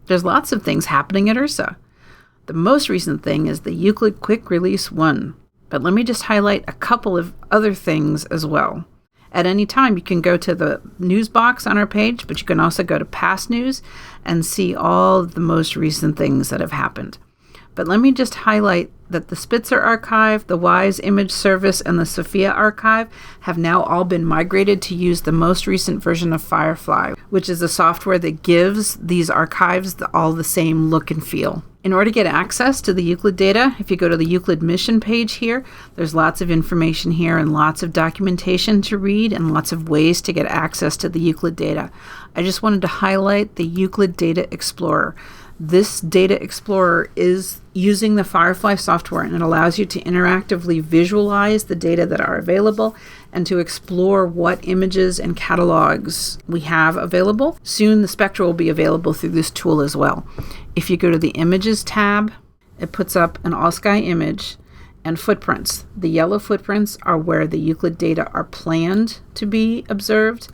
There's lots of things happening at IRSA. The most recent thing is the Euclid Quick Release 1, but let me just highlight a couple of other things as well. At any time, you can go to the news box on our page, but you can also go to past news and see all of the most recent things that have happened. But let me just highlight that the Spitzer Archive, the WISE Image Service, and the Sophia Archive have now all been migrated to use the most recent version of Firefly, which is a software that gives these archives all the same look and feel. In order to get access to the Euclid data, if you go to the Euclid mission page here, there's lots of information here and lots of documentation to read and lots of ways to get access to the Euclid data. I just wanted to highlight the Euclid Data Explorer. This Data Explorer is using the Firefly software, and it allows you to interactively visualize the data that are available and to explore what images and catalogs we have available. Soon the Spectra will be available through this tool as well. If you go to the Images tab, it puts up an all-sky image and footprints. The yellow footprints are where the Euclid data are planned to be observed,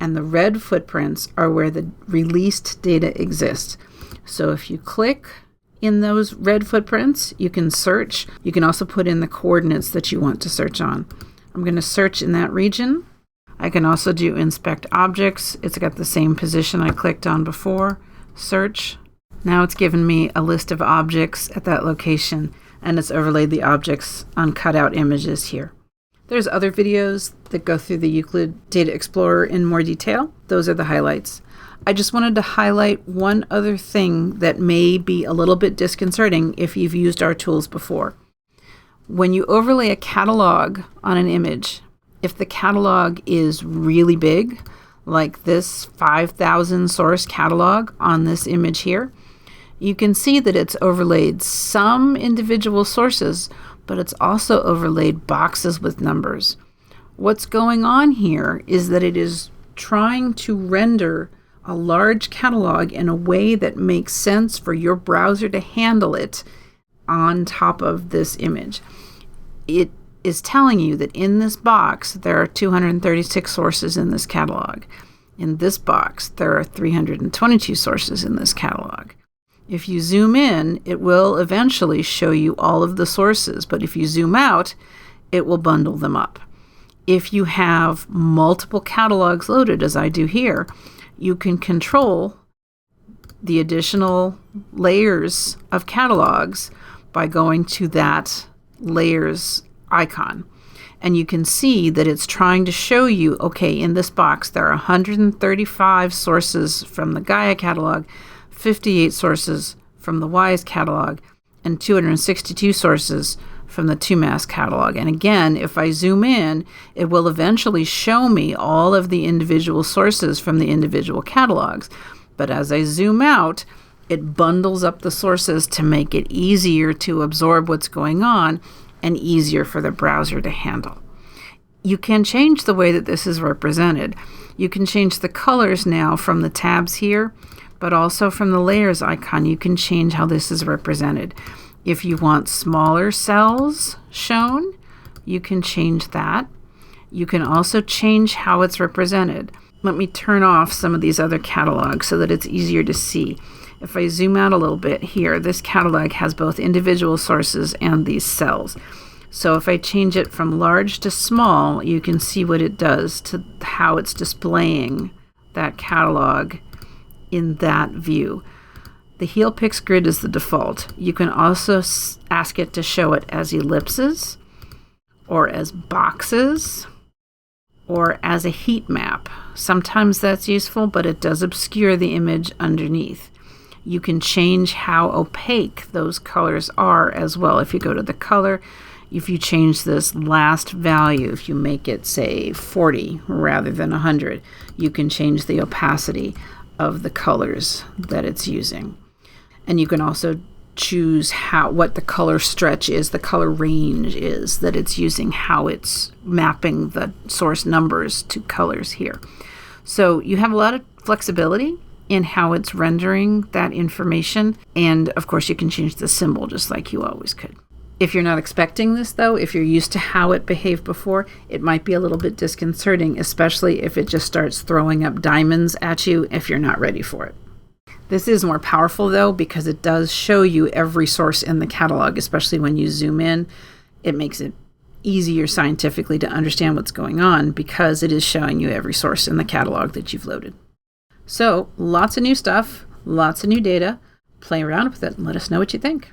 and the red footprints are where the released data exists. So if you click in those red footprints, you can search. You can also put in the coordinates that you want to search on. I'm going to search in that region. I can also do inspect objects. It's got the same position I clicked on before. Search. Now it's given me a list of objects at that location, and it's overlaid the objects on cutout images here. There's other videos that go through the Euclid Data Explorer in more detail. Those are the highlights. I just wanted to highlight one other thing that may be a little bit disconcerting if you've used our tools before. When you overlay a catalog on an image, if the catalog is really big, like this 5,000 source catalog on this image here, you can see that it's overlaid some individual sources, but it's also overlaid boxes with numbers. What's going on here is that it is trying to render a large catalog in a way that makes sense for your browser to handle it on top of this image. It is telling you that in this box, there are 236 sources in this catalog. In this box, there are 322 sources in this catalog. If you zoom in, it will eventually show you all of the sources, but if you zoom out, it will bundle them up. If you have multiple catalogs loaded, as I do here, you can control the additional layers of catalogs by going to that layers icon. And you can see that it's trying to show you, okay, in this box, there are 135 sources from the Gaia catalog, 58 sources from the WISE catalog, and 262 sources from the 2MAS catalog. And again, if I zoom in, it will eventually show me all of the individual sources from the individual catalogs. But as I zoom out, it bundles up the sources to make it easier to absorb what's going on and easier for the browser to handle. You can change the way that this is represented. You can change the colors now from the tabs here, but also from the layers icon, you can change how this is represented. If you want smaller cells shown, you can change that. You can also change how it's represented. Let me turn off some of these other catalogs so that it's easier to see. If I zoom out a little bit here, this catalog has both individual sources and these cells. So if I change it from large to small, you can see what it does to how it's displaying that catalog in that view. The HealPix grid is the default. You can also ask it to show it as ellipses, or as boxes, or as a heat map. Sometimes that's useful, but it does obscure the image underneath. You can change how opaque those colors are as well. If you go to the color, if you change this last value, if you make it, say, 40 rather than 100, you can change the opacity of the colors that it's using. And you can also choose what the color stretch is, the color range is that it's using, how it's mapping the source numbers to colors here. So you have a lot of flexibility in how it's rendering that information. And of course, you can change the symbol just like you always could. If you're not expecting this, though, if you're used to how it behaved before, it might be a little bit disconcerting, especially if it just starts throwing up diamonds at you if you're not ready for it. This is more powerful, though, because it does show you every source in the catalog, especially when you zoom in. It makes it easier scientifically to understand what's going on because it is showing you every source in the catalog that you've loaded. So, lots of new stuff, lots of new data. Play around with it and let us know what you think.